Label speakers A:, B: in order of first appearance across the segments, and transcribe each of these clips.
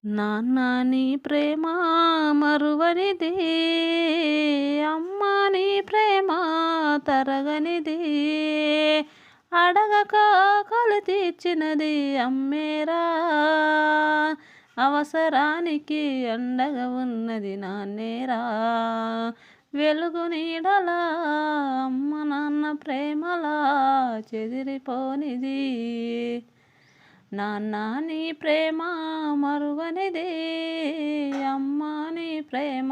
A: నాన్న నీ ప్రేమ మరువనిది, అమ్మ నీ ప్రేమ తరగనిది, అడగక ఆకలి తీర్చినది అమ్మేరా, అవసరానికి అండగా ఉన్నది నాన్నేరా. వెలుగు నీడలా అమ్మ నాన్న ప్రేమలా చెదిరిపోనిది, నాన్న నీ ప్రేమ మరువనిది, అమ్మ నీ ప్రేమ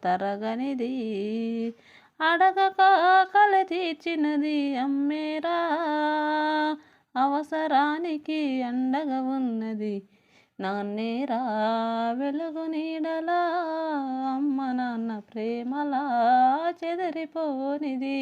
A: తరగనిది, అడగక ఆకలి తీర్చినది అమ్మేరా, అవసరానికి అండగా ఉన్నది నాన్నేరా. వెలుగు నీడలా అమ్మ నాన్న ప్రేమలా చెదిరిపోనిది.